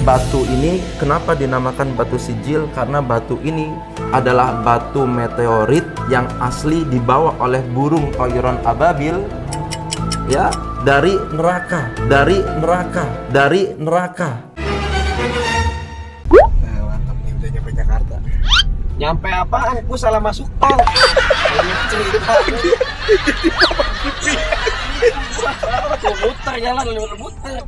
batu ini kenapa dinamakan batu sijil? Karena batu ini adalah batu meteorit yang asli dibawa oleh burung toyron ababil ya, dari neraka. Mantap nih, udah nyampe Jakarta. Nyampe apaan? Gue salah masuk tol. Cerita. Muter jalan, muter.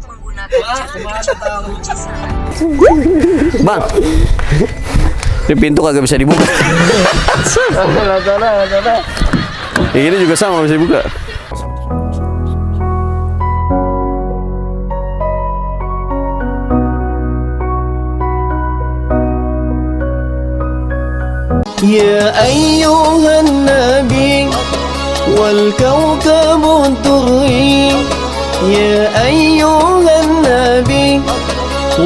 Bang, ini pintu kagak bisa dibuka. Ini juga sama bisa dibuka. يا أيها النبي والكوكب الدري يا أيها النبي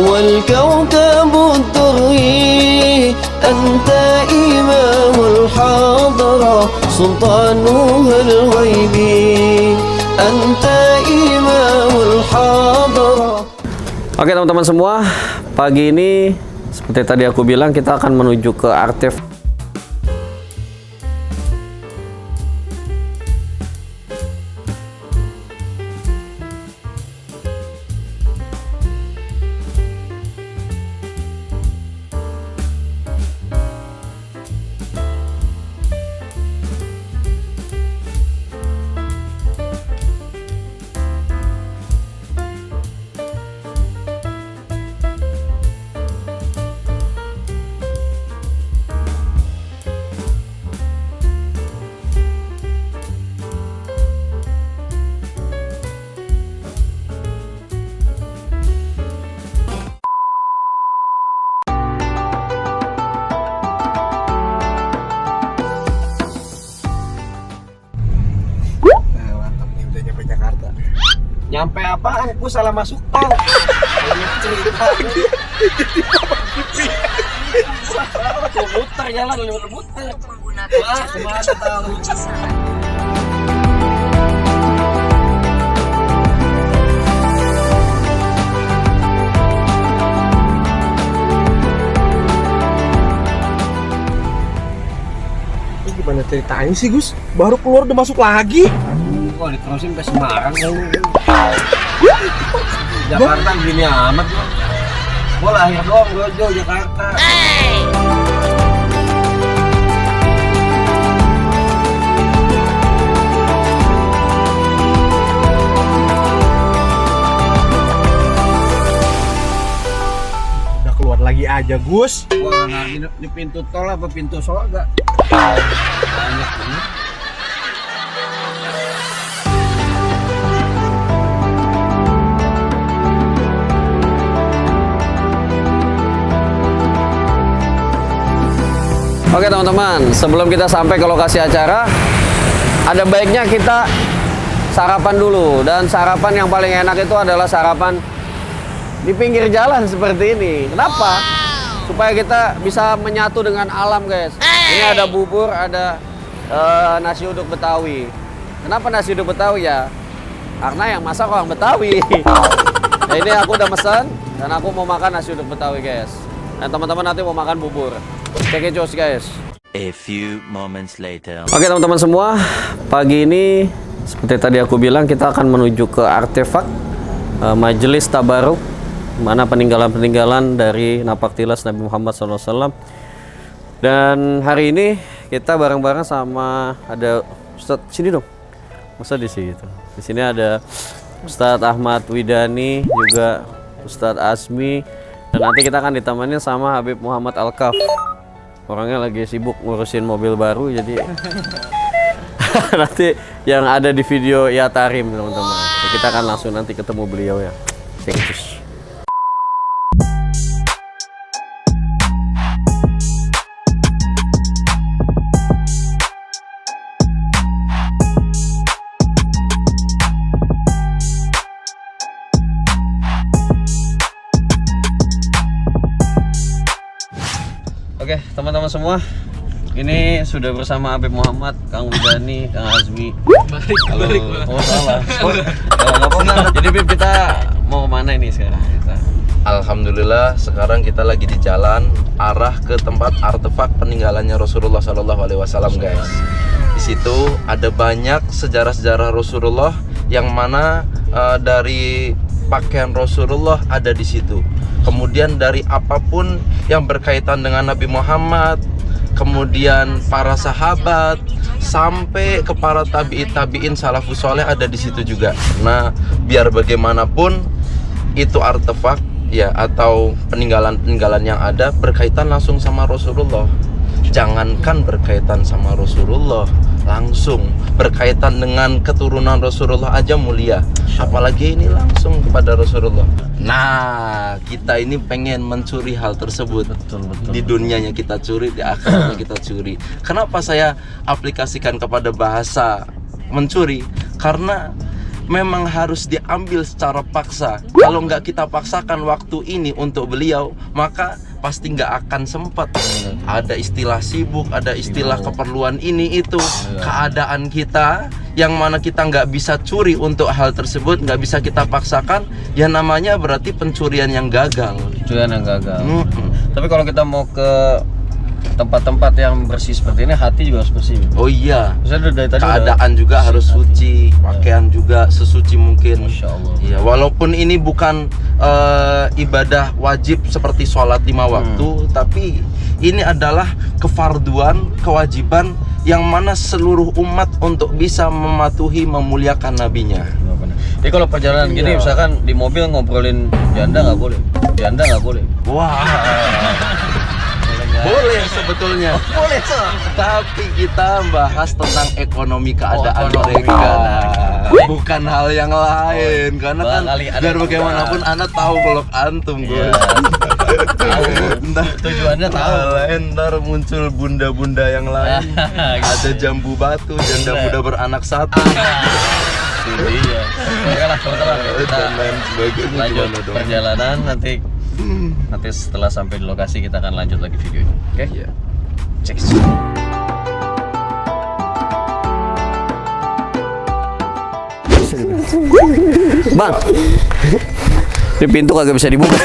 والكوكب الدري أنت إمام الحضرة سلطانها الغيبي أنت إمام الحضرة. Oke teman-teman semua, pagi ini seperti tadi aku bilang kita akan menuju ke artefak. Nyampe apaan? Gue salah masuk tol. Cerita. Muter jalan, muter. Wah, kemana tahu? Ini gimana ceritanya sih, Gus? Baru keluar udah masuk lagi. Kok diterusin ke Semarang kayaknya. Jakarta gini amat loh. Gue lahir doang, gue jauh Jakarta. Udah keluar lagi aja, Gus. Wah, di pintu tol apa pintu surga? Banyak banget. Oke teman-teman, sebelum kita sampai ke lokasi acara, ada baiknya kita sarapan dulu. Dan sarapan yang paling enak itu adalah sarapan di pinggir jalan seperti ini. Kenapa? Supaya kita bisa menyatu dengan alam, guys. Ini ada bubur, ada nasi uduk Betawi. Kenapa nasi uduk Betawi ya? Karena yang masak orang Betawi. Nah, ini aku udah mesen dan aku mau makan nasi uduk Betawi, guys. Dan teman-teman nanti mau makan bubur. Check it out, guys. A few moments later. Oke teman-teman semua, pagi ini seperti tadi aku bilang kita akan menuju ke artefak Majelis Tabaruk, mana peninggalan-peninggalan dari Napaktilas Nabi Muhammad SAW. Dan hari ini kita bareng-bareng sama ada Ustadz sini dong, masa di situ. Di sini ada Ustadz Ahmad Widani, juga Ustadz Asmi, dan nanti kita akan ditemani sama Habib Muhammad Al-Kaf. Orangnya lagi sibuk ngurusin mobil baru, jadi nanti yang ada di video ya Tarim teman-teman. Kita akan langsung nanti ketemu beliau ya. Check it out. Oke, teman-teman semua, ini sudah bersama Habib Muhammad, Kang Widani, Kang Azmi. Balik. Oh salah. Oh, nggak apa-apa. Jadi Bib, kita mau kemana ini sekarang? Alhamdulillah sekarang kita lagi di jalan arah ke tempat artefak peninggalannya Rasulullah SAW, guys. Di situ ada banyak sejarah-sejarah Rasulullah yang mana dari pakaian Rasulullah ada di situ. Kemudian dari apapun yang berkaitan dengan Nabi Muhammad, kemudian para sahabat sampai ke para tabi'in salafus soleh ada di situ juga. Nah, biar bagaimanapun itu artefak ya atau peninggalan-peninggalan yang ada berkaitan langsung sama Rasulullah. Jangankan berkaitan sama Rasulullah, langsung berkaitan dengan keturunan Rasulullah aja mulia, apalagi ini langsung kepada Rasulullah. Nah, kita ini pengen mencuri hal tersebut. Betul. Di dunianya kita curi, di akhiratnya kita curi. Kenapa saya aplikasikan kepada bahasa mencuri? Karena memang harus diambil secara paksa. Kalau nggak kita paksakan waktu ini untuk beliau, maka pasti nggak akan sempat. Ada istilah sibuk, ada istilah keperluan ini itu, keadaan kita yang mana kita nggak bisa curi untuk hal tersebut, nggak bisa kita paksakan, ya namanya berarti pencurian yang gagal. Pencurian yang gagal. Tapi kalau kita mau ke tempat-tempat yang bersih seperti ini, hati juga harus bersih. Oh iya. Maksudnya dari tadi keadaan juga harus suci, pakaian juga sesuci mungkin. Masya Allah. Iya, walaupun ini bukan ibadah wajib seperti sholat 5 waktu, tapi ini adalah kefarduan, kewajiban yang mana seluruh umat untuk bisa mematuhi, memuliakan nabinya. Jadi kalau perjalanan gini, misalkan di mobil ngobrolin janda nggak boleh. Janda nggak boleh. Wah. Boleh sebetulnya. Boleh, Tapi kita bahas tentang ekonomi keadaan ekonomi. mereka. Bukan hal yang lain. Karena kan Barangkali ada biar bagaimanapun anak tahu kalau antum, Iya. Tahu. Tujuannya tahu. Ntar muncul bunda-bunda yang lain. Ada jambu batu, janda muda beranak satu. Iya. Oke lah, teman-teman. Kita Dan lain sebagainya. lanjut Gimana dong? perjalanan nanti setelah sampai di lokasi kita akan lanjut lagi videonya. Oke? Iya. Cek. Bang, ini pintu kagak bisa dibuka.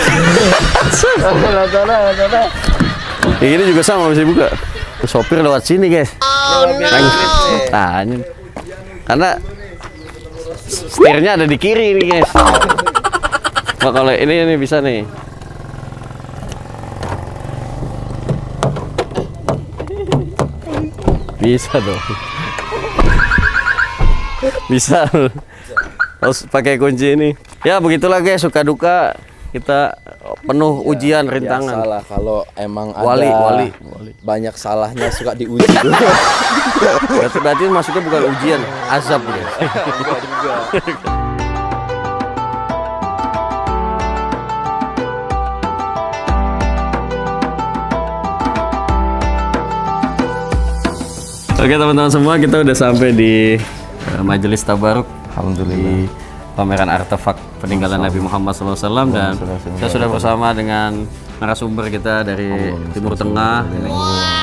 Yang ini juga sama bisa dibuka. Sopir lewat sini, guys. Tanya. Karena setirnya ada di kiri nih, guys. Wah, kalau ini bisa nih. Bisa dong. Bisa. Harus pakai kunci ini. Ya begitulah guys, suka duka kita penuh ujian, rintangan. Salah kalau emang ada Wali. banyak salahnya suka diuji. Berarti masuknya bukan ujian, azab guys. Oke teman-teman semua, kita udah sampai di Majelis Tabaruk. Alhamdulillah. Di pameran artefak peninggalan Nabi Muhammad SAW, dan kita sudah bersama dengan narasumber kita dari Timur Tengah.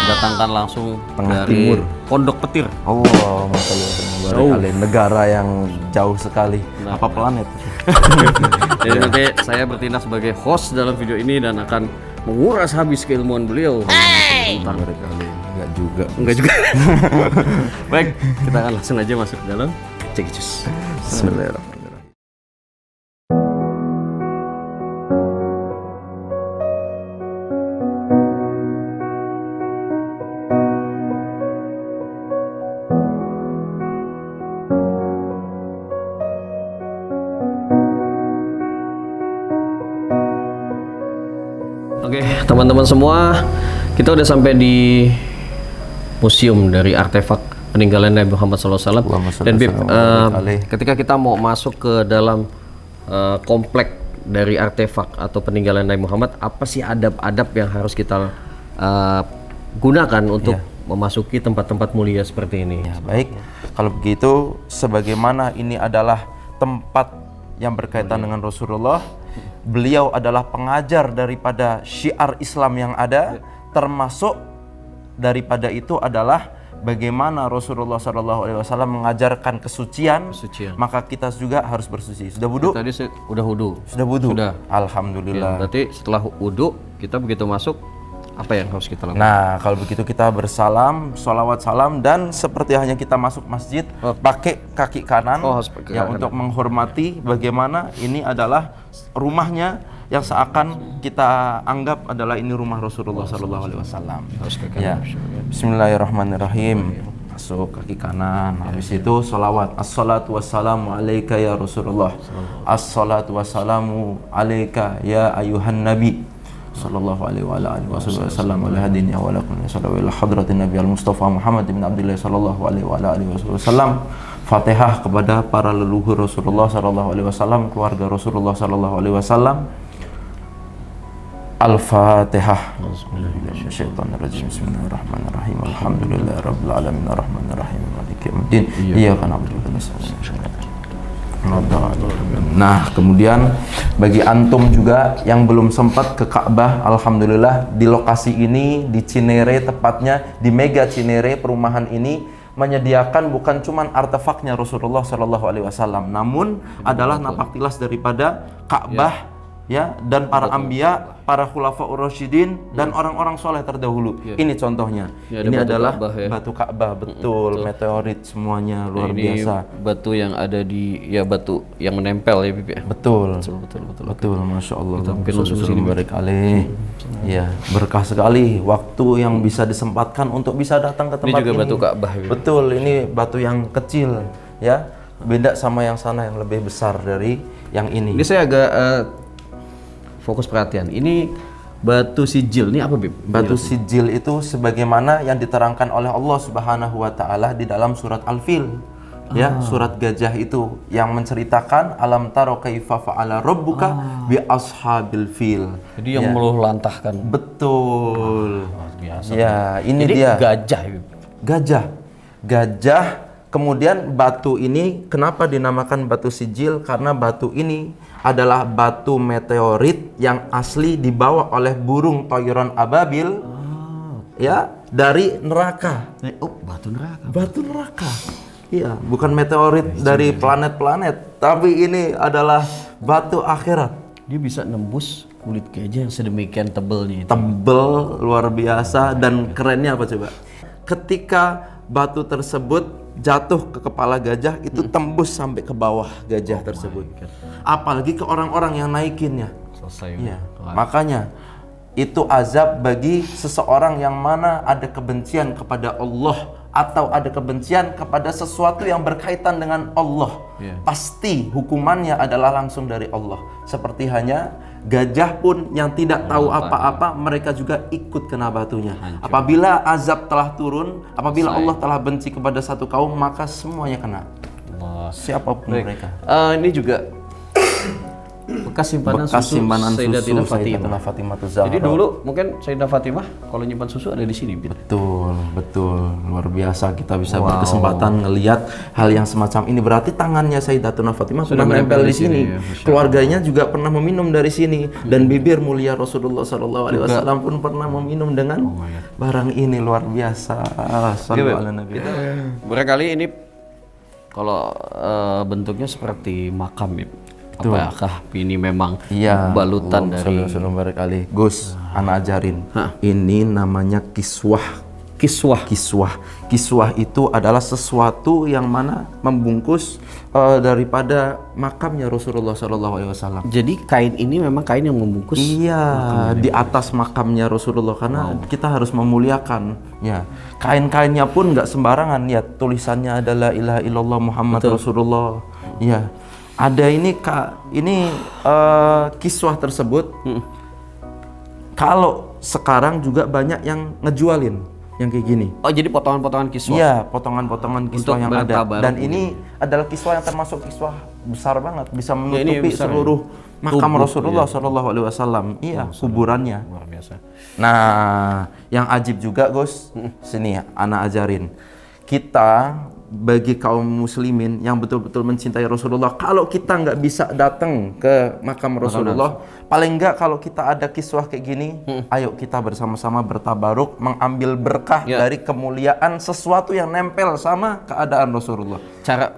Datangkan langsung dari Pondok Petir. Allah, negara yang jauh sekali. Apa planet? Jadi nanti saya bertindak sebagai host dalam video ini dan akan menguras habis keilmuan beliau. Tentang Enggak juga. Baik, kita akan langsung aja masuk ke dalam. Cekicus. Bismillahirrahmanirrahim. Oke, teman-teman semua, kita udah sampai di museum dari artefak peninggalan Nabi Muhammad SAW. Dan Bib, ketika kita mau masuk ke dalam komplek dari artefak atau peninggalan Nabi Muhammad, apa sih adab-adab yang harus kita gunakan untuk memasuki tempat-tempat mulia seperti ini? Ya, baik, kalau begitu sebagaimana ini adalah tempat yang berkaitan dengan Rasulullah, beliau adalah pengajar daripada syiar Islam yang ada, termasuk daripada itu adalah bagaimana Rasulullah SAW mengajarkan kesucian, maka kita juga harus bersuci. Sudah wudu? Tadi udah wudu. Sudah wudu? Sudah. Alhamdulillah. Berarti setelah wudu kita begitu masuk, apa yang harus kita lakukan? Nah, kalau begitu kita bersalam, sholawat salam, dan seperti hanya kita masuk masjid, pakai kaki kanan, harus pakai ya, kanan. untuk menghormati bagaimana ini adalah rumahnya yang seakan kita anggap adalah ini rumah Rasulullah SAW. Ya. Bismillahirrahmanirrahim. Masuk kaki kanan, habis itu sholawat. Assalatu wassalamu alaika ya Rasulullah. Assalatu wassalamu alaika ya ayuhan nabi. Sallallahu alaihi wa alihi wasallam ala hadin ya wa lakum sallallahu ila hadratin nabi al-mustafa Muhammad bin Abdullah sallallahu alaihi wa alihi wasallam. Fatihah kepada para leluhur Rasulullah sallallahu alaihi wasallam, keluarga Rasulullah sallallahu alaihi wasallam. Al-Fatihah. Bismillahirrahmanirrahim. Bismillahirrahmanirrahim. Alhamdulillahirabbil alamin arrahmanir rahim maliki yaumiddin. Iyyaka na'budu wa iyyaka nasta'in. Nah, kemudian bagi antum juga yang belum sempat ke Ka'bah, alhamdulillah di lokasi ini di Cinere, tepatnya di Mega Cinere, perumahan ini menyediakan bukan cuman artefaknya Rasulullah Shallallahu Alaihi Wasallam, namun adalah napak tilas daripada Ka'bah, ya, dan para anbiya, para khulafaur rasyidin, dan orang-orang soleh terdahulu. Ini contohnya. Ya, ini batu adalah Ka'bah, ya. batu Ka'bah, betul, meteorit semuanya, luar ini biasa. Batu yang ada di, ya, batu yang menempel ya, Bib, ya. Betul, betul, masya Allah. Kita mungkin langsung sini berkali. Ya, berkah sekali waktu yang bisa disempatkan untuk bisa datang ke tempat ini. Ini juga batu Ka'bah. Ya. Betul, ini batu yang kecil, ya, beda sama yang sana yang lebih besar dari yang ini. Ini saya agak fokus perhatian. Ini batu sijil. Ini apa, Bib? Batu sijil itu sebagaimana yang diterangkan oleh Allah Subhanahu wa taala di dalam surat Al-Fil. Ya, surat gajah itu yang menceritakan alam taro kaifa fa'ala rabbuka bi ashabil fil. Jadi yang meluluhlantahkan. Betul. Luar biasa. Ya, ini Jadi dia. gajah, Bib. Gajah. Kemudian batu ini kenapa dinamakan batu sijil? Karena batu ini adalah batu meteorit yang asli dibawa oleh burung toiron ababil, ya, dari neraka. Batu neraka. Batu neraka. Iya, bukan meteorit dari planet-planet, tapi ini adalah batu akhirat. Dia bisa nembus kulit gajah yang sedemikian tebalnya itu. Tebel, luar biasa, dan kerennya apa coba? Ketika batu tersebut jatuh ke kepala gajah, itu tembus sampai ke bawah gajah tersebut. Apalagi ke orang-orang yang naikinnya. Selesai. Iya. Makanya itu azab bagi seseorang yang mana ada kebencian kepada Allah atau ada kebencian kepada sesuatu yang berkaitan dengan Allah. Pasti hukumannya adalah langsung dari Allah. Seperti hanya gajah pun yang tidak tahu apa-apa, mereka juga ikut kena batunya. Apabila azab telah turun, apabila Allah telah benci kepada satu kaum, maka semuanya kena. Siapapun mereka. Ini juga bekas simpanan susu Sayyidatina Fatimah. Jadi dulu mungkin Sayyidah Fatimah kalau nyimpan susu ada di sini. Betul, luar biasa kita bisa berkesempatan ngelihat hal yang semacam ini. Berarti tangannya Sayyidatuna Fatimah sudah menempel di sini. Keluarganya juga pernah meminum dari sini, dan bibir mulia Rasulullah SAW pun pernah meminum dengan barang ini. Luar biasa. Sallallahu alaihi Nabi. Barangkali ini kalau bentuknya seperti makam, ya. Apakah ini memang balutan dari berkali Gus, anak ajarin. Ini namanya kiswah. Kiswah itu adalah sesuatu yang mana membungkus daripada makamnya Rasulullah SAW. Jadi kain ini memang kain yang membungkus. Iya, di atas makamnya Rasulullah, karena kita harus memuliakan. Ya, kain-kainnya pun nggak sembarangan. Ya, tulisannya adalah ilaha illallah Muhammad Rasulullah. Ya. Ada ini kiswah tersebut. Kalau sekarang juga banyak yang ngejualin yang kayak gini. Oh, jadi potongan-potongan kiswah. Iya, potongan-potongan kiswah yang ada. Dan ini gitu. adalah kiswah yang termasuk kiswah besar banget, bisa menutupi seluruh makam Rasulullah SAW. Iya, kuburannya. Luar biasa. Nah, yang ajib juga, Gus. Sini ya, anak ajarin. kita bagi kaum muslimin yang betul-betul mencintai Rasulullah, kalau kita nggak bisa datang ke makam Rasulullah, paling nggak kalau kita ada kiswah kayak gini, ayo kita bersama-sama bertabaruk mengambil berkah dari kemuliaan sesuatu yang nempel sama keadaan Rasulullah. Cara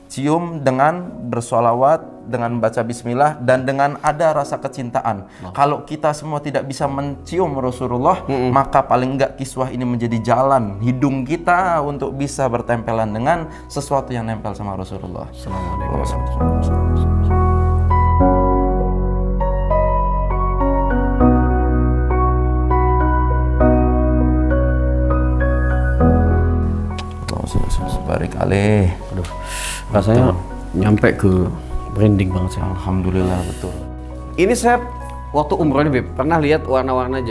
Cium dengan bersolawat, dengan baca bismillah, dan dengan ada rasa kecintaan. Kalau kita semua tidak bisa mencium Rasulullah, maka paling enggak kiswah ini menjadi jalan hidung kita untuk bisa bertempelan dengan sesuatu yang nempel sama Rasulullah. Assalamualaikum. Barik alih. Aduh, rasanya nyampe ke branding banget sih. Alhamdulillah, betul. Ini saya waktu umroh nih, Beb, pernah lihat warna-warna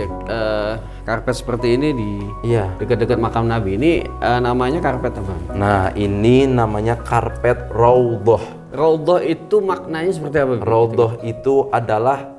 karpet seperti ini di Iya. dekat-dekat makam Nabi. Ini namanya karpet apa? Nah, ini namanya karpet Raudhah. Raudhah itu maknanya seperti apa, Beb? Raudhah itu adalah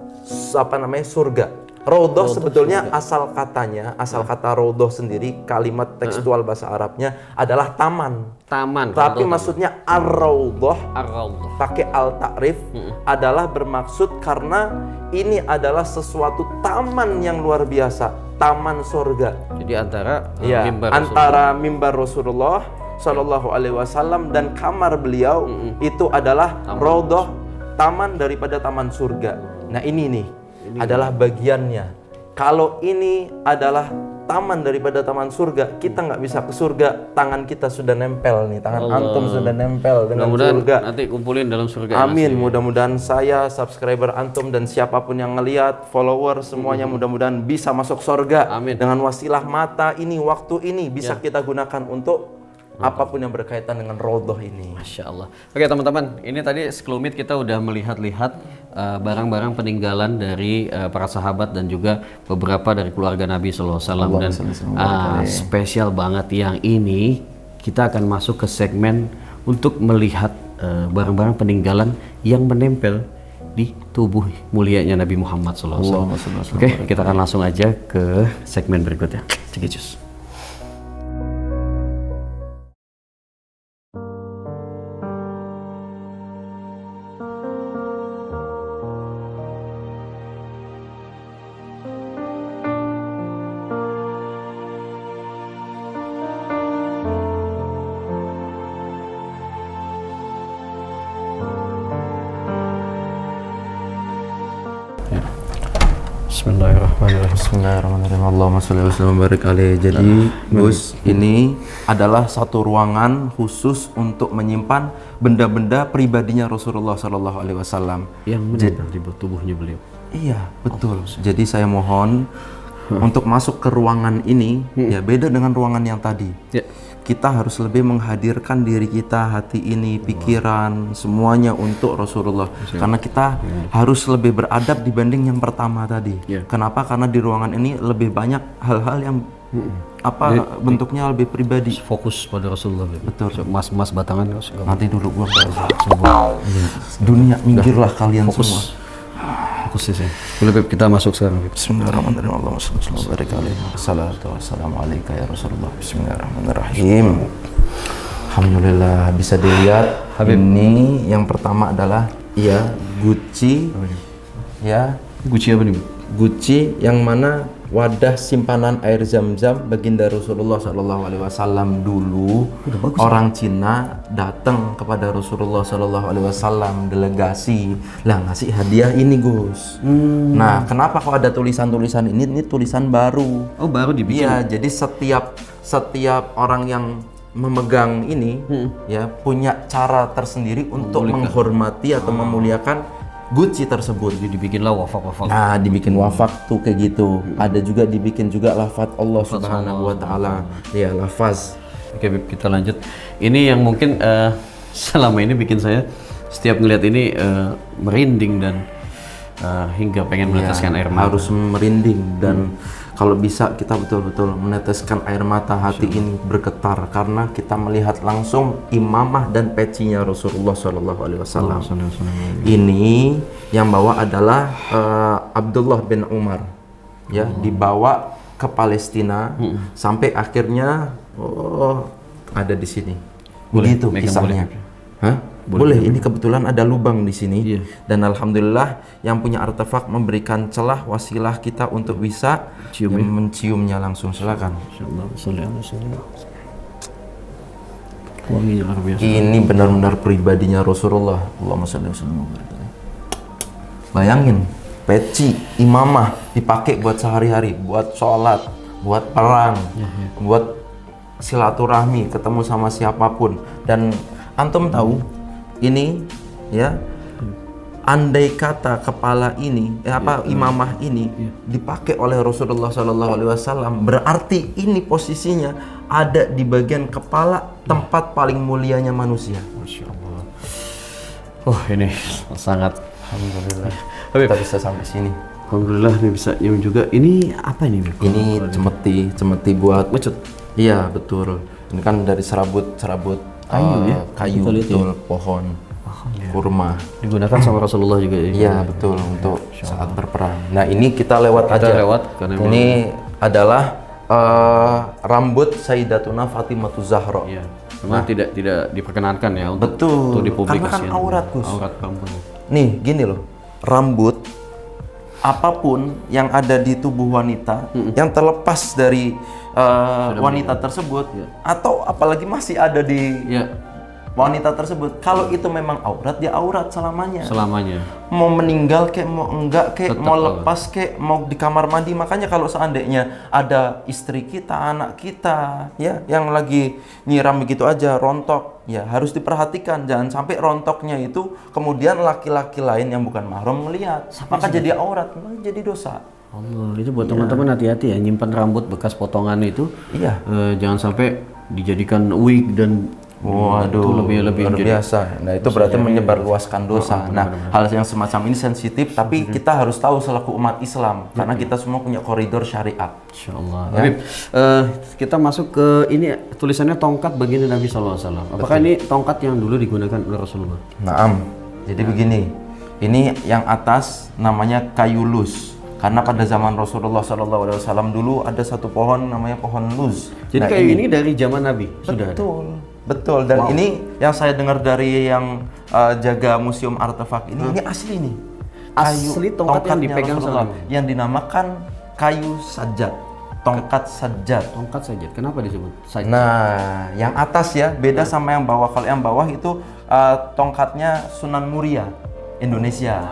surga. Raudhah sebetulnya asal kata Raudhah sendiri, kalimat tekstual bahasa Arabnya adalah taman. Taman. Tapi maksudnya ar-Raudhah Ar-Raudhah. pakai al-ta'rif adalah bermaksud karena ini adalah sesuatu taman yang luar biasa, taman surga. Jadi antara Ya, mimbar antara mimbar Rasulullah Shallallahu Alaihi Wasallam dan kamar beliau itu adalah Raudhah, taman daripada taman surga. Nah ini adalah bagiannya. Kalau ini adalah taman daripada taman surga, kita nggak bisa ke surga, tangan kita sudah nempel nih, tangan antum sudah nempel dengan surga. Nanti kumpulin dalam surga. Amin. Mudah-mudahan saya, subscriber antum dan siapapun yang ngelihat, follower semuanya mudah-mudahan bisa masuk surga. Amin. Dengan wasilah mata ini, waktu ini bisa kita gunakan untuk apapun yang berkaitan dengan Raudhah ini. Masya Allah. Oke teman-teman, ini tadi sekelumit kita udah melihat-lihat barang-barang peninggalan dari para sahabat dan juga beberapa dari keluarga Nabi SAW. Dan spesial banget yang ini, kita akan masuk ke segmen untuk melihat barang-barang peninggalan yang menempel di tubuh mulianya Nabi Muhammad SAW. Oke, kita akan langsung aja ke segmen berikutnya. Cekicus. Bismillahirrahmanirrahim. Bismillahirrahmanirrahim. Allahumma sholli wa sallim barik alaihi. Jadi, Gus, ini adalah satu ruangan khusus untuk menyimpan benda-benda pribadinya Rasulullah Shallallahu Alaihi Wasallam Yang menempel di tubuhnya beliau. Iya, betul. Jadi saya mohon untuk masuk ke ruangan ini, ya beda dengan ruangan yang tadi. Ya. Kita harus lebih menghadirkan diri kita, hati ini, pikiran, semuanya untuk Rasulullah. Karena kita harus lebih beradab dibanding yang pertama tadi. Ya. Kenapa? Karena di ruangan ini lebih banyak hal-hal yang bentuknya lebih pribadi. Fokus pada Rasulullah. Betul. Mas batangan. Nanti dulu gua dunia minggirlah kalian semua. Fokus sih. Boleh Beb, kita masuk sekarang. Beb. Bismillahirrahmanirrahim. Allahumma shalli wa barik alaihi. Wassalatu wassalamu alaika ya Rasulullah. Bismillahirrahmanirrahim. Alhamdulillah, bisa dilihat ini yang pertama adalah Gucci. Ya, Gucci apa nih, Beb? Gucci yang mana wadah simpanan air zam-zam baginda Rasulullah Shallallahu Alaihi Wasallam dulu. Orang Cina datang kepada Rasulullah Shallallahu Alaihi Wasallam, delegasi lah ngasih hadiah ini, Gus. Nah, kenapa kok ada tulisan-tulisan ini? Ini tulisan baru. Oh, baru dibikin. Iya, jadi setiap orang yang memegang ini ya punya cara tersendiri untuk menghormati atau memuliakan Gucci tersebut. Jadi dibikinlah wafak-wafak. Nah, dibikin wafak tuh kayak gitu. Ada juga dibikin juga lafaz Allah Subhanahu wa taala. Ya, lafaz. Oke, Beb, kita lanjut. Ini yang mungkin selama ini bikin saya setiap ngeliat ini merinding dan hingga pengen meneteskan air mata. Harus merinding dan kalau bisa kita betul-betul meneteskan air mata, hati ini bergetar karena kita melihat langsung imamah dan pecinya Rasulullah Shallallahu Alaihi Wasallam. Ini yang bawa adalah Abdullah bin Umar, ya, dibawa ke Palestina sampai akhirnya ada di sini. Boleh, Begitu megang kisahnya. boleh. Hah? Boleh. Ini kebetulan ada lubang di sini. Iya. Dan alhamdulillah yang punya artefak memberikan celah wasilah kita untuk bisa Cium ya? menciumnya langsung. Silakan. Insyaallah sholli ala sayyidina. Wanginya luar biasa. Ini benar-benar pribadinya Rasulullah. Allahumma sholli wa sallim wa barik alaihi. Bayangin, peci imamah dipakai buat sehari-hari, buat sholat, buat perang, buat silaturahmi, ketemu sama siapapun. Dan antum tahu ini ya, andai kata kepala ini imamah ini dipakai oleh Rasulullah SAW, berarti ini posisinya ada di bagian kepala tempat paling mulianya manusia. Masya Allah. Ini sangat alhamdulillah. Habib, Kita bisa sampai sini. alhamdulillah nih bisa nyium juga. Ini apa ini, Bib? Ini cemeti buat Mecut. Iya betul. Ini kan dari serabut Kayu ya? kayu Kita lihat betul, pohon kurma. Digunakan sama Rasulullah juga ya? Iya betul untuk saat berperang. Nah ini kita lewat Kita aja. lewat, karena Ini adalah rambut Sayyidatuna Fatimatu Zahra. Iya. Memang tidak diperkenankan ya untuk, Betul. untuk dipublikasikan. Karena kan aurat, Gus. Aurat perempuan. Nih gini loh, rambut apapun yang ada di tubuh wanita yang terlepas dari wanita tersebut atau apalagi masih ada di Iya, wanita tersebut, kalau itu memang aurat, dia aurat selamanya. selamanya. Mau meninggal kek, mau enggak kek, Tetap mau aurat. lepas kek, mau di kamar mandi. Makanya kalau seandainya ada istri kita, anak kita ya yang lagi nyiram begitu aja rontok, ya harus diperhatikan, jangan sampai rontoknya itu kemudian laki-laki lain yang bukan mahram melihat, maka jadi aurat, maka jadi dosa. Allah, itu buat teman-teman hati-hati ya, nyimpan rambut bekas potongan itu. Iya. Jangan sampai dijadikan wig dan Waduh, itu lebih luar jadi- biasa. Nah itu berarti menyebarluaskan dosa. Nah hal yang semacam ini sensitif, tapi kita harus tahu selaku umat Islam, karena kita semua punya koridor syariat. Insya Allah. Ya. Habib, kita masuk ke ini tulisannya tongkat baginda Nabi SAW. Apakah ini tongkat yang dulu digunakan oleh Rasulullah? Naam. Jadi begini, ini yang atas namanya kayu luz. Karena pada zaman Rasulullah SAW dulu ada satu pohon namanya pohon luz. Jadi Nah, kayu ini dari zaman Nabi sudah ada. Betul. Dan ini yang saya dengar dari yang jaga museum artefak ini asli nih. Asli tongkat yang tongkatnya dipegang Rasulullah, sama- yang dinamakan kayu sajad, tongkat sajad. Tongkat saja. Kenapa disebut saja? Nah, yang atas ya beda sama yang bawah. Kalau yang bawah itu tongkatnya Sunan Muria, Indonesia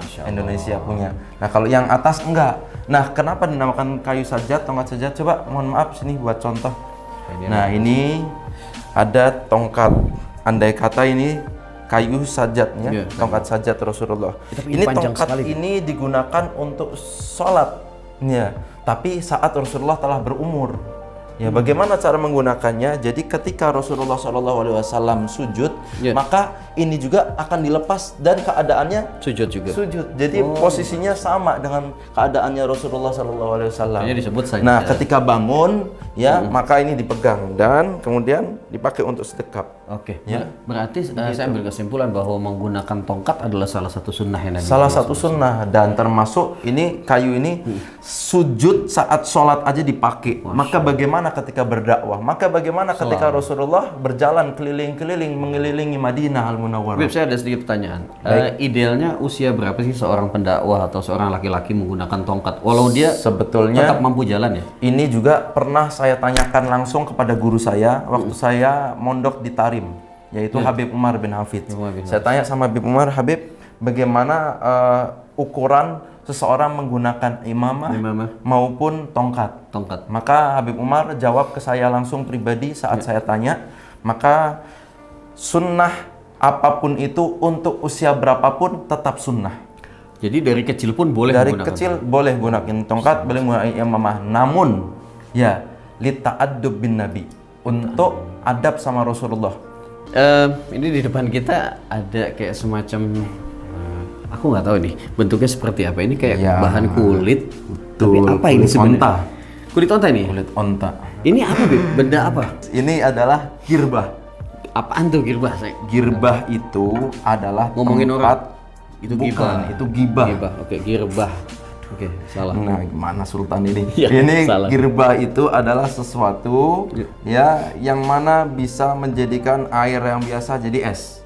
punya. Nah, kalau yang atas enggak. Nah, kenapa dinamakan kayu sajad, tongkat sajad? Coba mohon maaf sini buat contoh. Nah, ini ada tongkat. Andai kata ini kayu sajadnya, Iya. tongkat sajad Rasulullah. Tapi Ini panjang tongkat sekali. ini digunakan untuk sholat. Ya, tapi saat Rasulullah telah berumur. Ya, bagaimana cara menggunakannya? Jadi ketika Rasulullah SAW sujud, Ya. maka ini juga akan dilepas dan keadaannya Sujud juga. sujud. Jadi posisinya sama dengan keadaannya Rasulullah SAW. Makanya disebut saja. Nah, ketika bangun, ya maka ini dipegang dan kemudian dipakai untuk sedekap. Oke. Ya. Berarti saya ambil kesimpulan bahwa menggunakan tongkat adalah salah satu sunnah yang Nabi. Salah satu sunnah, dan termasuk ini kayu ini sujud saat sholat aja dipakai. Maka bagaimana ketika berdakwah? Maka bagaimana ketika Rasulullah berjalan keliling-keliling mengelilingi Madinah Al-Munawwarah? Beb, saya ada sedikit pertanyaan. Idealnya usia berapa sih seorang pendakwah atau seorang laki-laki menggunakan tongkat? Walau dia Sebetulnya tetap mampu jalan ya? ini juga pernah saya tanyakan langsung kepada guru saya waktu saya mondok di Tarim, yaitu Habib Umar bin Hafidz. Umar bin Saya tanya sama Habib Umar, Habib, bagaimana ukuran seseorang menggunakan imamah maupun tongkat? Tongkat. Maka Habib Umar jawab ke saya langsung pribadi saat saya tanya, maka sunnah apapun itu untuk usia berapapun tetap sunnah. Jadi dari kecil pun boleh Dari menggunakan kecil boleh gunakan tongkat, boleh gunakan imamah. Namun ya lita'addub bin Nabi, untuk adab sama Rasulullah. Ini di depan kita ada kayak semacam aku nggak tahu nih bentuknya seperti apa. Ini kayak Ya, bahan kulit. Tapi betul, apa ini kulit sebenarnya? onta. Kulit onta ini? Kulit onta. Ini apa, Bib? Benda apa? Ini adalah girbah. Apaan tuh girbah? Girbah itu adalah Ngomongin tempat orang. Itu bukan, gibah. itu gibah. Gibah. Oke, girbah. Oke, salah. Nah, gimana Sultan ini? Ya, Ini salah. girba itu adalah sesuatu ya yang mana bisa menjadikan air yang biasa jadi es.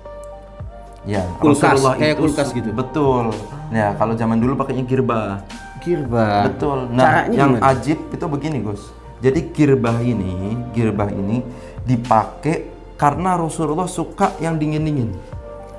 Ya, Kulkas, Rasulullah kayak itu kulkas gitu. Betul. Ya, kalau zaman dulu pakainya girba. Kirba. Betul. Nah, Caranya yang gimana? ajib itu begini, Gus. Jadi girba ini dipakai karena Rasulullah suka yang dingin-dingin.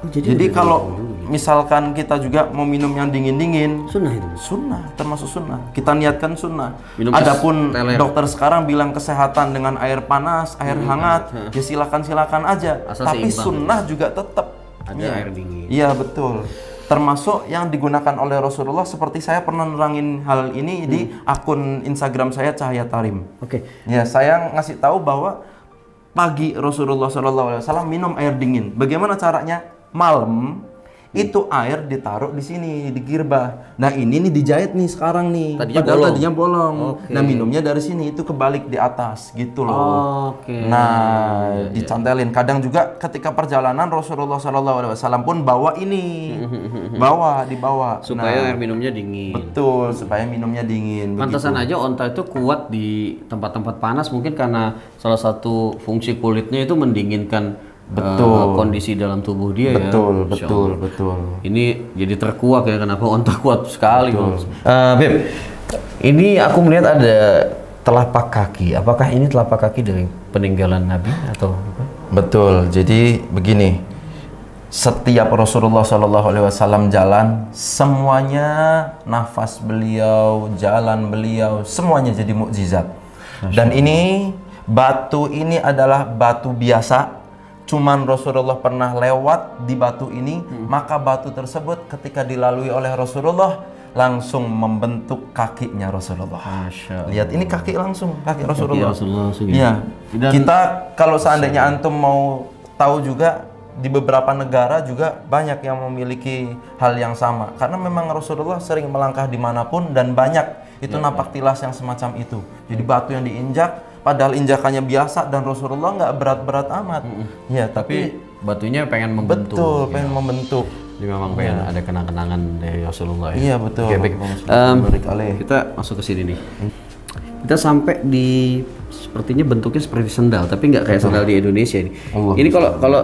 Oh, Jadi kalau misalkan kita juga mau minum yang dingin-dingin, Sunnah itu. sunnah, termasuk sunnah. Kita niatkan sunnah. Minum Adapun teler. dokter sekarang bilang kesehatan dengan air panas, air hangat, ya silakan aja. Asal Tapi seimbang. sunnah juga tetap Ada Iya. air dingin. Iya betul. Termasuk yang digunakan oleh Rasulullah, seperti saya pernah nerangin hal ini di akun Instagram saya Cahaya Tarim. Oke. Ya, saya ngasih tahu bahwa pagi Rasulullah SAW minum air dingin. Bagaimana caranya? Malam itu air ditaruh di sini di girba. Nah ini nih dijahit nih sekarang nih. Tadinya Padahal bolong. tadinya bolong. Oke. Nah minumnya dari sini itu kebalik di atas gitu loh. Oke. Nah dicantelin. Kadang juga ketika perjalanan Rasulullah SAW pun bawa ini, dibawa. Supaya Nah, air minumnya dingin. betul supaya minumnya dingin. Pantasan begitu. aja onta itu kuat di tempat-tempat panas mungkin karena salah satu fungsi kulitnya itu mendinginkan kondisi dalam tubuh dia ya. Betul, Masya betul, Allah. betul. Ini jadi terkuak ya kenapa onta kuat sekali. Beb, ini aku melihat ada telapak kaki. Apakah ini telapak kaki dari peninggalan Nabi atau apa? Betul. Jadi begini, setiap Rasulullah SAW jalan, semuanya nafas beliau, jalan beliau, semuanya jadi mukjizat. Dan ini batu ini adalah batu biasa. Cuman Rasulullah pernah lewat di batu ini, maka batu tersebut ketika dilalui oleh Rasulullah langsung membentuk kakinya Rasulullah. Masya Lihat ini kaki langsung, kaki Rasulullah. Rasulullah langsung ya. Iya. Dan- Kita kalau seandainya antum mau tahu juga di beberapa negara juga banyak yang memiliki hal yang sama. Karena memang Rasulullah sering melangkah dimanapun dan banyak itu napak tilas yang semacam itu. Jadi batu yang diinjak, padahal injakannya biasa dan Rasulullah nggak berat-berat amat. Ya, tapi Batunya pengen membentuk. betul pengen membentuk. Jadi memang pengen ada kenang-kenangan dari Rasulullah ya. Iya betul. Oke, baik. Barik alaih. Kita masuk ke sini nih. Kita sampai di sepertinya bentuknya seperti sendal, tapi nggak kayak sendal di Indonesia ini. Ini kalau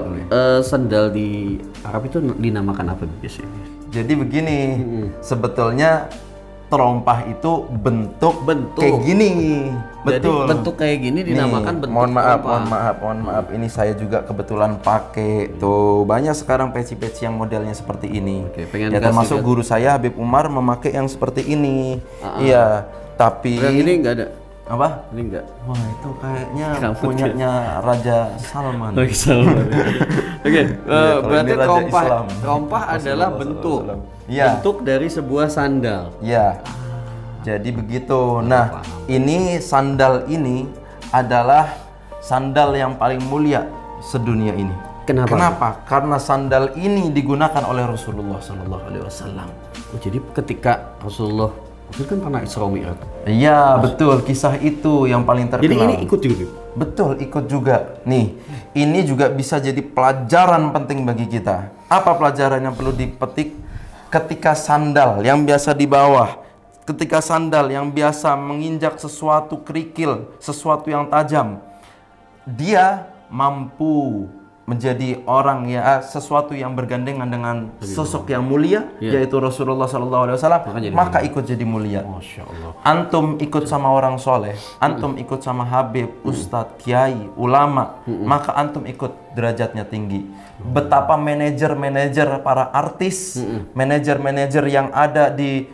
sendal di Arab itu dinamakan apa biasanya? Jadi begini, sebetulnya terompah itu bentuk Bentuk. kayak gini. Jadi Betul. bentuk kayak gini dinamakan Nih, bentuk mohon terompah. mohon maaf. Ini saya juga kebetulan pakai. Tuh, banyak sekarang peci-peci yang modelnya seperti ini. Oke, pengen Ya dikasih termasuk lihat. guru saya Habib Umar memakai yang seperti ini. Iya, tapi Yang ini nggak ada. apa? Ini enggak. Wah, itu kayaknya Rambut punyanya Raja Salman. Oke, kalau berarti ini Raja terompah Islam. terompah adalah bentuk. Iya. Bentuk dari sebuah sandal. Ya, jadi begitu. Nah, ini sandal ini adalah sandal yang paling mulia sedunia ini. Kenapa? Karena sandal ini digunakan oleh Rasulullah SAW. Oh, jadi ketika Rasulullah itu kan pernah Isra Mi'raj. Iya, betul. Kisah itu yang paling terkenal. Jadi ini ikut juga. Bib? Betul, ikut juga. Nih, ini juga bisa jadi pelajaran penting bagi kita. Apa pelajaran yang perlu dipetik? Ketika sandal yang biasa di bawah, ketika sandal yang biasa menginjak sesuatu kerikil, sesuatu yang tajam, dia mampu menjadi orang ya sesuatu yang bergandengan dengan sosok yang mulia, yaitu Rasulullah SAW, maka ikut jadi mulia. Masya Allah. Antum ikut sama orang soleh, antum ikut sama habib, ustadz, kiai, ulama, maka antum ikut derajatnya tinggi. Betapa manajer-manajer para artis, manajer-manajer yang ada di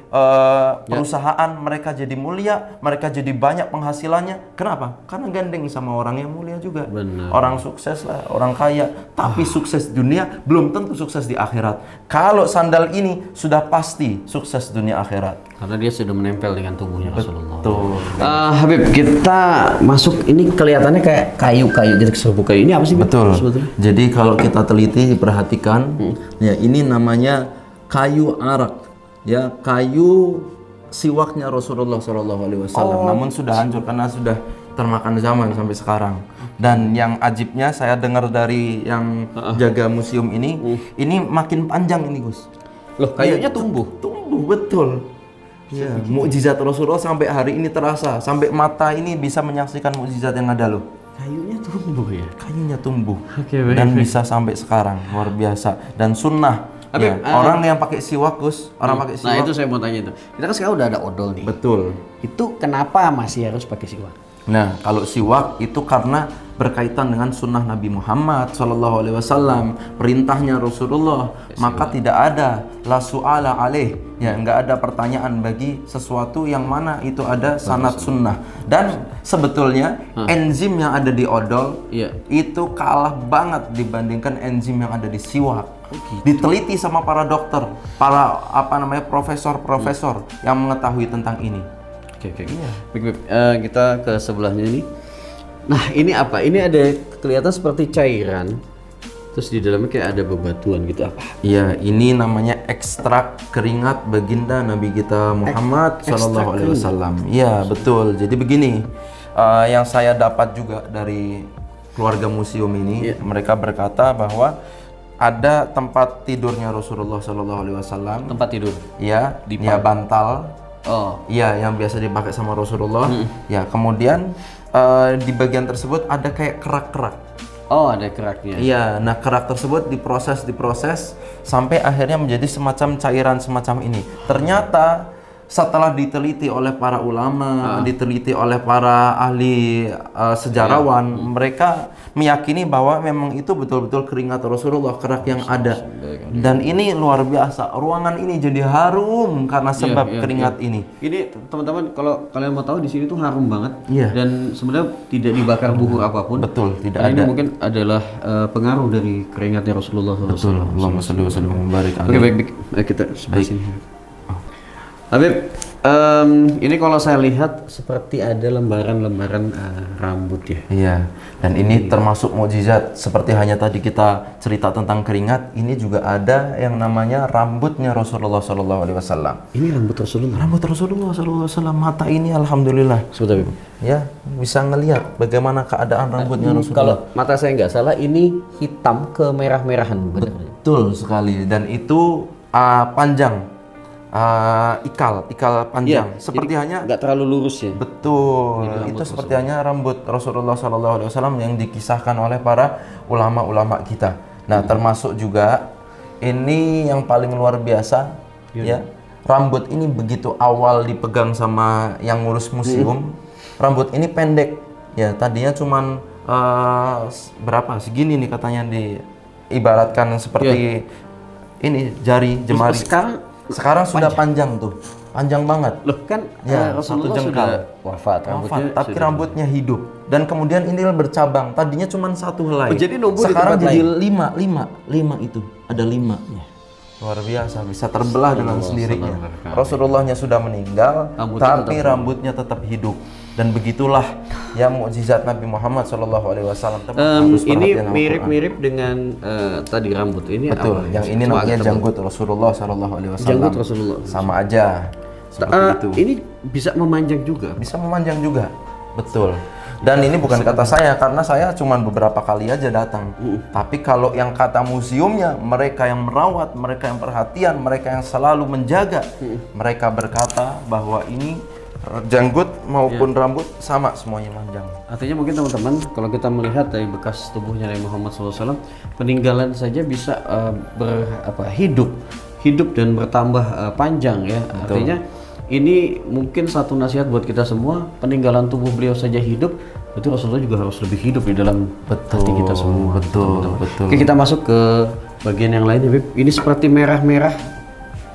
perusahaan, mereka jadi mulia, mereka jadi banyak penghasilannya. Kenapa? Karena gandeng sama orang yang mulia juga. Benar. Orang sukses lah, orang kaya, tapi sukses di dunia belum tentu sukses di akhirat. Kalau sandal ini sudah pasti sukses dunia akhirat. Karena dia sudah menempel dengan tubuhnya Rasulullah. Tuh. Habib, kita masuk ini kelihatannya kayak kayu-kayu gitu, serbuk kayu. Ini apa sih? Bib? Betul. Sebetulnya? Jadi kalau kita teliti perhatikan, ya ini namanya kayu arak, ya kayu siwaknya Rasulullah SAW. Namun sudah hancur karena sudah termakan zaman sampai sekarang. Dan yang ajibnya saya dengar dari yang jaga museum ini makin panjang ini Gus. Loh, kayunya tumbuh. Tumbuh betul. Ya, mukjizat Rasulullah sampai hari ini terasa, sampai mata ini bisa menyaksikan mukjizat yang ada loh. Kayunya tumbuh ya. Kayunya tumbuh Oke, baik, dan baik. bisa sampai sekarang, luar biasa. Dan sunnah. Tapi, Ya, orang yang pakai siwak, Gus, orang pakai Nah, siwak. itu saya mau tanya itu. Kita kan sekarang udah ada odol nih. Betul. Itu kenapa masih harus pakai siwak? Nah, kalau siwak itu karena berkaitan dengan sunnah Nabi Muhammad Sallallahu Alaihi Wasallam, perintahnya Rasulullah, maka tidak ada la su'ala alaih, ya nggak ada pertanyaan bagi sesuatu yang mana itu ada sanad sunnah. Dan sebetulnya enzim yang ada di odol Iya. itu kalah banget dibandingkan enzim yang ada di siwak. Diteliti sama para dokter, para profesor-profesor yang mengetahui tentang ini. Oke. Baik, baik. Kita ke sebelahnya ini. Nah, ini apa? Ini ada kelihatan seperti cairan. Terus di dalamnya kayak ada bebatuan gitu apa? Iya, ini namanya ekstrak keringat baginda Nabi kita Muhammad Sallallahu Alaihi Wasallam. Iya, betul. Jadi begini, yang saya dapat juga dari keluarga museum ini, mereka berkata bahwa ada tempat tidurnya Rasulullah Sallallahu Alaihi Wasallam. Tempat tidur. Ya, ya bantal. Oh. Iya, yang biasa dipakai sama Rasulullah. Ya, kemudian di bagian tersebut ada kayak kerak-kerak. Oh, ada keraknya. Iya, nah kerak tersebut diproses sampai akhirnya menjadi semacam cairan semacam ini. Ternyata setelah diteliti oleh para ulama, diteliti oleh para ahli sejarawan, mereka meyakini bahwa memang itu betul-betul keringat Rasulullah, kerak yang ada. Dan ini luar biasa, ruangan ini jadi harum karena sebab keringat ini. Ini teman-teman kalau kalian mau tahu di sini tuh harum banget. Iya. Dan sebenarnya tidak dibakar buhur apapun. Betul, tidak Karena ada. ini mungkin adalah pengaruh dari keringatnya Rasulullah SAW. Betul, Allahumma shalli wa sallim wa barik Oke, alaihi. baik. Kita sebelah sini. Habib, ini kalau saya lihat seperti ada lembaran-lembaran rambut ya. Iya, dan ini termasuk mukjizat. Seperti hanya tadi kita cerita tentang keringat, ini juga ada yang namanya rambutnya Rasulullah Sallallahu Alaihi Wasallam. Ini rambut Rasulullah. Rambut Rasulullah Sallallahu Alaihi Wasallam, mata ini alhamdulillah, Sebentar, Habib. ya bisa ngelihat bagaimana keadaan rambutnya Rasulullah. Kalau mata saya nggak salah, ini hitam ke merah-merahan, benar? Betul sekali, dan itu panjang, ikal panjang. Iya, Seperti hanya nggak terlalu lurus ya. betul, itu seperti hanya rambut Rasulullah Sallallahu Alaihi Wasallam yang dikisahkan oleh para ulama-ulama kita. Nah, termasuk juga ini yang paling luar biasa, ya. Rambut ini begitu awal dipegang sama yang ngurus museum, rambut ini pendek, ya. Tadinya cuman berapa? Segini nih katanya, diibaratkan seperti ini jari jemari. Sekarang sudah panjang tuh, panjang banget. Loh kan Ya, Rasulullah satu jengkal. sudah wafat, rambutnya Tapi sudah- rambutnya hidup, dan kemudian ini bercabang. Tadinya cuma satu helai. Oh, jadi numbuh di sekarang tempat jadi lima itu, ada 5. Luar biasa, bisa terbelah dengan sendirinya. Rasulullahnya sudah meninggal, Rambutnya tapi rambutnya tetap hidup. Dan begitulah ya mukjizat Nabi Muhammad SAW. Ini mirip-mirip dengan tadi rambut ini. Betul, apa? yang ini Cuma namanya agak tebal. janggut Rasulullah SAW. Janggut Rasulullah. Sama aja. Seperti itu. Ini bisa memanjang juga. Bisa memanjang juga, betul. Dan ini bukan kata saya, karena saya cuma beberapa kali aja datang. Tapi kalau yang kata museumnya, mereka yang merawat, mereka yang perhatian, mereka yang selalu menjaga, mereka berkata bahwa ini janggut maupun rambut sama semuanya panjang. Artinya mungkin teman-teman kalau kita melihat dari bekas tubuhnya Nabi Muhammad SAW, peninggalan saja bisa hidup dan bertambah panjang ya. Artinya ini mungkin satu nasihat buat kita semua, peninggalan tubuh beliau saja hidup, berarti Rasulullah juga harus lebih hidup di dalam hati kita semua. Betul. Oke, kita masuk ke bagian yang lain ya, Bib. Ini seperti merah-merah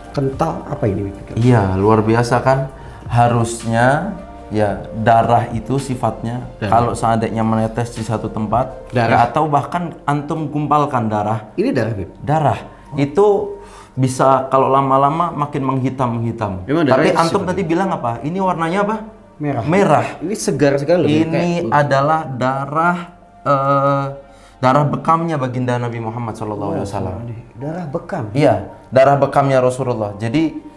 kental, apa ini, Bib? Iya, luar biasa kan? Harusnya ya darah itu sifatnya kalau seandainya menetes di satu tempat, ya, atau bahkan antum gumpalkan darah. Ini darah, Bib. Darah itu bisa kalau lama-lama makin menghitam. Memang Tapi darahnya antum tadi bilang apa? Ini warnanya apa? Merah. Merah. Ini segar sekali. Bib. Ini adalah darah bekamnya baginda Nabi Muhammad SAW. Darah bekam. Iya, darah bekamnya Rasulullah. Jadi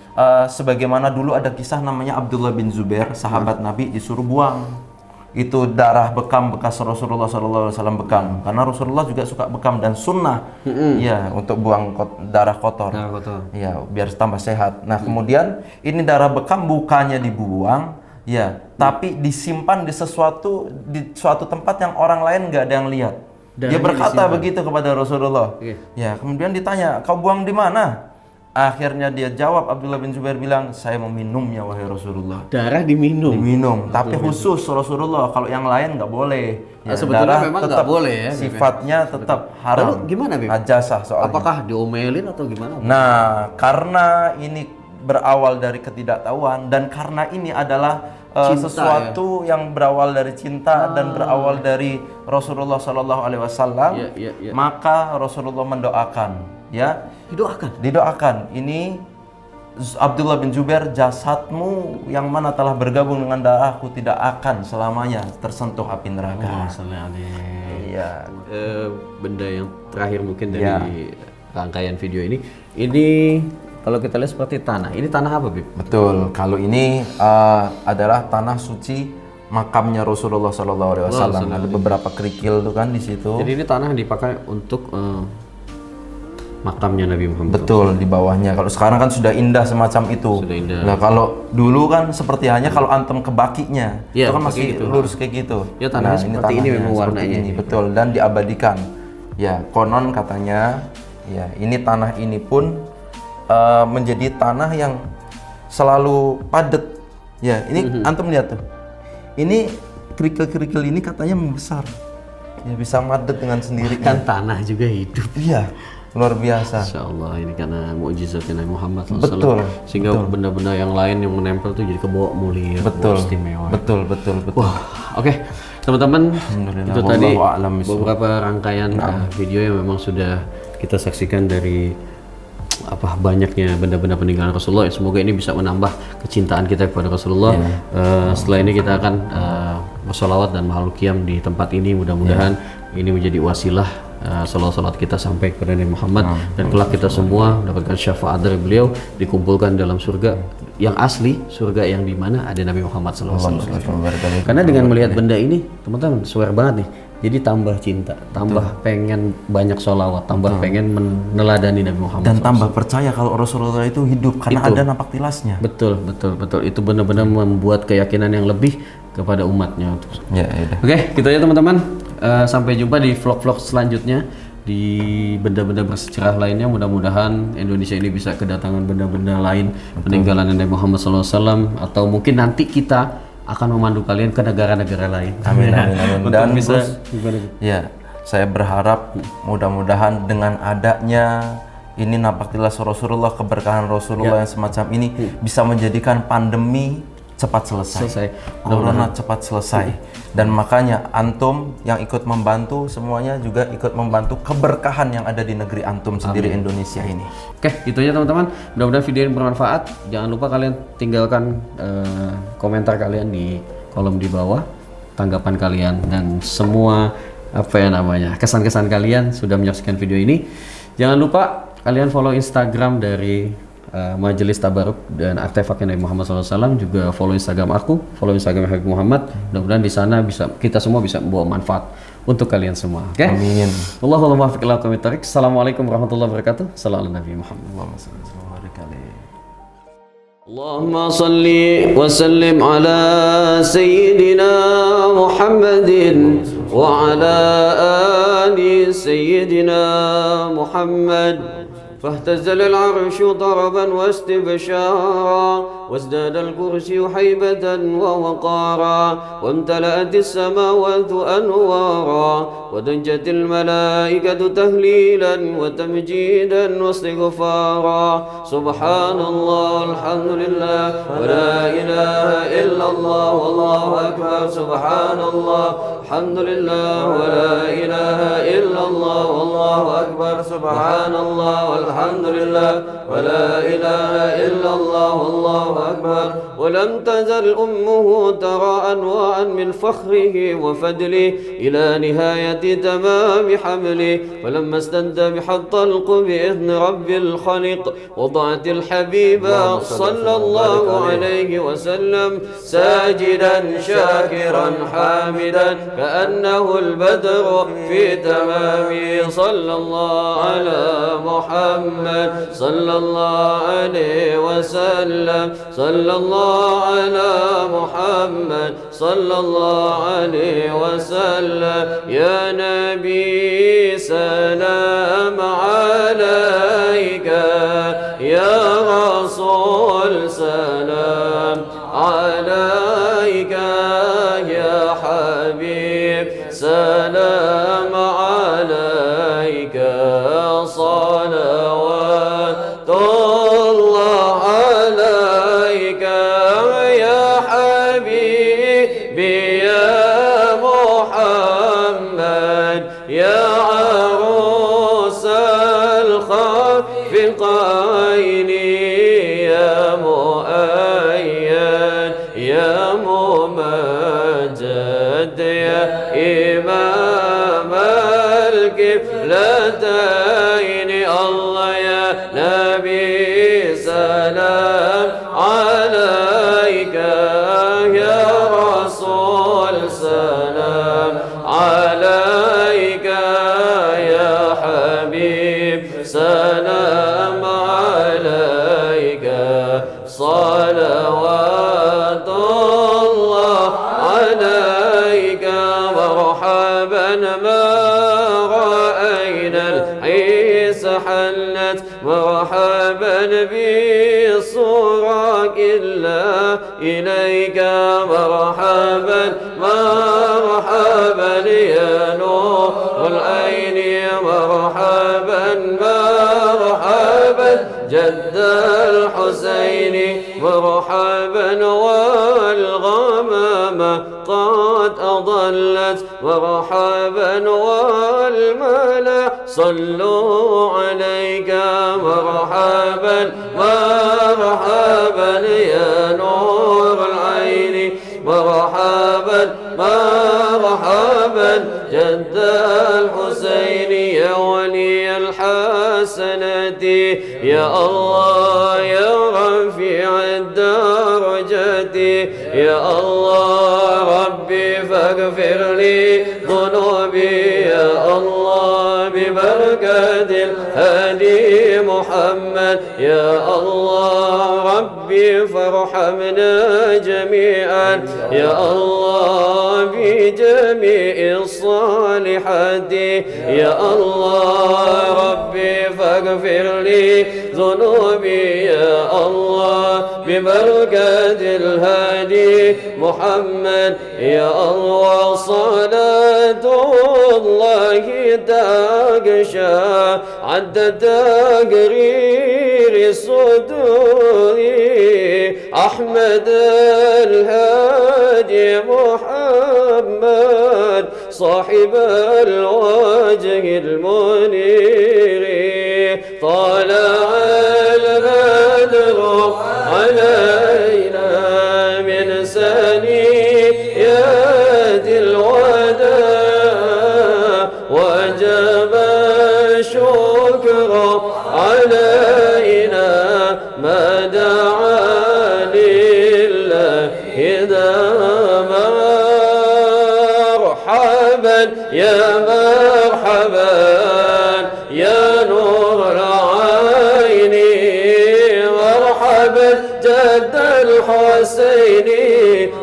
sebagaimana dulu ada kisah namanya Abdullah bin Zubair, sahabat Nabi, disuruh buang itu darah bekam bekas Rasulullah SAW bekam, karena Rasulullah juga suka bekam dan sunnah ya untuk buang darah kotor. Ya biar tambah sehat. Nah kemudian ini darah bekam bukannya dibuang ya, tapi disimpan di suatu tempat yang orang lain nggak ada yang lihat. Dia berkata begitu kepada Rasulullah. Ya kemudian ditanya, kau buang di mana? Akhirnya dia jawab, Abdullah bin Zubair bilang, saya meminumnya wahai Rasulullah. Darah diminum. Diminum, tapi khusus Rasulullah. Kalau yang lain nggak boleh. Ya, sebetulnya darah memang tetap nggak boleh ya. sifatnya tetap haram. Lalu gimana, Bib? Najasah soalnya. Apakah diomelin atau gimana? Nah, karena ini berawal dari ketidaktahuan dan karena ini adalah sesuatu yang berawal dari cinta dan berawal dari Rasulullah SAW, maka Rasulullah mendoakan, ya. Didoakan. Ini Abdullah bin Zubair, jasadmu yang mana telah bergabung dengan darahku tidak akan selamanya tersentuh api neraka. Iya. Benda yang terakhir mungkin dari rangkaian video ini kalau kita lihat seperti tanah. Ini tanah apa, Bib? Betul. Kalau ini adalah tanah suci makamnya Rasulullah SAW. Ada beberapa kerikil tuh kan di situ. Jadi ini tanah yang dipakai untuk makamnya Nabi Muhammad. Betul, di bawahnya. Kalau sekarang kan sudah indah semacam itu. Sudah indah. Nah, kalau dulu kan seperti hanya kalau antum ke bakinya, Ya, itu kan masih gitu. lurus kayak gitu. Ya, tanahnya seperti ini memang seperti warnanya. ini, betul, dan diabadikan. Ya, konon katanya, ya, ini tanah ini pun menjadi tanah yang selalu padat. Ya, ini antum lihat tuh. Ini kerikil-kerikil ini katanya membesar. Ya, bisa madet dengan sendirinya. Kan tanah juga hidup. Iya. Luar biasa. Insya Allah ini karena mukjizatnya Nabi Muhammad SAW. Betul. Sehingga benda-benda yang lain yang menempel tuh jadi kebawa mulia, Betul. istimewa. Betul. Wah, oke. Teman-teman, itu tadi Wallahu a'lam bishawab. beberapa rangkaian video yang memang sudah kita saksikan dari banyaknya benda-benda peninggalan Rasulullah. Semoga ini bisa menambah kecintaan kita kepada Rasulullah. Setelah ini kita akan bersolawat dan mahal qiyam di tempat ini. Mudah-mudahan ini menjadi wasilah salat kita sampai kepada Nabi Muhammad dan kelak kita semua mendapatkan syafaat dari beliau, dikumpulkan dalam surga yang asli, surga yang di mana ada Nabi Muhammad SAW. Karena dengan melihat benda ini, teman-teman, swear banget nih. Jadi tambah cinta, tambah pengen banyak sholawat, tambah pengen meneladani Nabi Muhammad dan SAW. tambah percaya kalau Rasulullah itu hidup karena ada napak tilasnya. Betul. Itu benar-benar membuat keyakinan yang lebih kepada umatnya. Ya, udah. Oke, gitu ya teman-teman. Sampai jumpa di vlog-vlog selanjutnya di benda-benda bersejarah lainnya. Mudah-mudahan Indonesia ini bisa kedatangan benda-benda lain peninggalan Nabi Muhammad SAW, atau mungkin nanti kita akan memandu kalian ke negara-negara lain. Amin. Dan bisa ya, saya berharap mudah-mudahan dengan adanya ini napak tilas Rasulullah, keberkahan Rasulullah yang semacam ini bisa menjadikan pandemi cepat selesai. Corona cepat selesai. Dan makanya antum yang ikut membantu semuanya juga ikut membantu keberkahan yang ada di negeri antum sendiri, Indonesia ini. Oke, itu aja teman-teman. Mudah-mudahan video ini bermanfaat. Jangan lupa kalian tinggalkan komentar kalian di kolom di bawah, tanggapan kalian dan semua kesan-kesan kalian sudah menyaksikan video ini. Jangan lupa kalian follow Instagram dari Majelis Tabaruk dan Artefaknya Nabi Muhammad SAW, juga follow Instagram aku, follow Instagram Habib Muhammad. Mudah-mudahan di sana kita semua bisa membawa manfaat untuk kalian semua. Oke? Amin. Wallahul muwaffiq ila aqwamit thoriq. Assalamualaikum warahmatullahi wabarakatuh. Sallallahu Nabi Muhammad. Allahumma salli wa sallim ala sayyidina Muhammadin wa ala ali sayyidina Muhammad. فاهتز العرش ضربا واستبشارا وازداد الكرسي هيبة ووقارا وامتلأت السماوات أنوارا ودجت الملائكة تهليلا وتمجيدا واستغفارا سبحان الله الحمد لله ولا إله إلا الله والله أكبر سبحان الله الحمد لله ولا إله إلا الله والله أكبر سبحان الله والحمد لله ولا إله إلا الله والله أكبر. ولم تزل أمه ترى أنواعا من فخره وفضله إلى نهاية تمام حمله. فلما استنتم الطلق بإذن رب الخلق وضعت الحبيب صلى الله عليه وسلم ساجدا شاكرا حامدا كأنه البدر في تمامه. صلى الله على محمد صلى الله عليه وسلم. صلى الله على محمد صلى الله عليه وسلم. يا نبي سلام عليك، يا رسول سلام عليك، يا حبيب سلام عليك. صلوات الله عليك يا حبيبي يا محمد يا عروس الخافقين يا مؤيد يا ممجد يا إمام القبلتين. الله يا نبي سلام عليك، يا رسول سلام عليك، يا حبيب سلام عليك. صلوات الله عليك. مرحبا ما رأينا الحيس حلت، مرحبا بصورك إلا إليك. مرحبا مرحبا يا نور العين، مرحبا مرحبا جد الحسين. مرحبا والغمامة قد أضلت، مرحبا والملا صلوا عليك. مرحبا مرحبا يا نور العين، مرحبا مرحبا جد الحسين. يا ولي الحسنات يا الله يا رفيع الدرجات يا الله ربي فاغفر لي ذنوبي يا الله ببركة الهادي محمد يا الله ربي فارحمنا جميعا يا الله بجميع الصالحات يا الله ربي فاغفر لي ذنوبي يا الله ببركة الهادي محمد يا الله. صلاة الله تغشى عد تقرير الصدور أحمد الهادي محمد صاحب الوجه المنير. طلع البدر علينا من ثنيات الوداع وجب الشكر علينا ما دعا لله مرحبا يا مرحبا يا نور العين مرحبا جد الحسين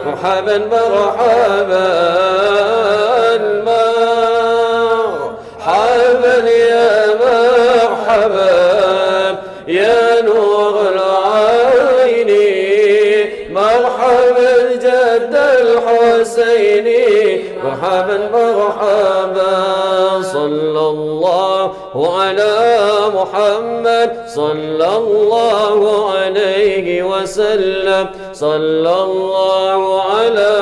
مرحبا مرحبا مرحبا يا مرحبا يا نور العين مرحبا جد الحسين مرحبا مرحبا. صلى الله على محمد صلى الله عليه وسلم صلى الله على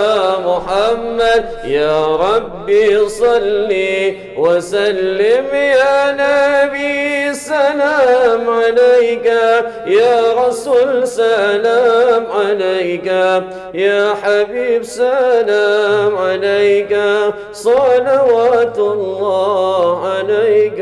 محمد يا ربي صل وسلم يا نبي سلام عليك يا رسول سلام عليك يا حبيب سلام عليك صلوات الله عليك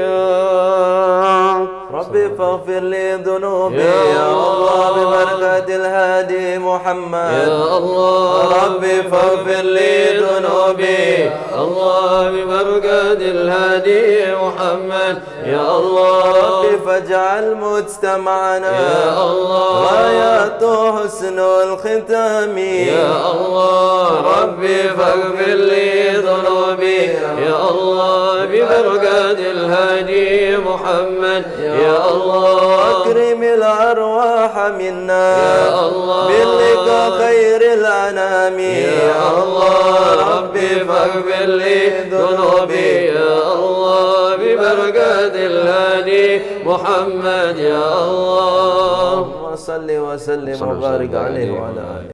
ربي فاغفر لي ذنوبي يا يا الله الله. ببركة الهادي محمد يا الله ربي فاغفر لي ذنوبي الله ببركة الهادي محمد يا الله ربي فاجعل مجتمعنا يا الله غايته حسن الختام يا الله ربي فاغفر لي ذنوبي يا الله ببركة الهادي محمد يا الله أكرم الأرواح منا يا الله بلقاء خير الأنام يا الله ربي فاغفر لي ذنوبي يا الله ببركة الهادي محمد يا الله صل وسلم صلى الله وبارك عليه عليه وسلم. وعلى آله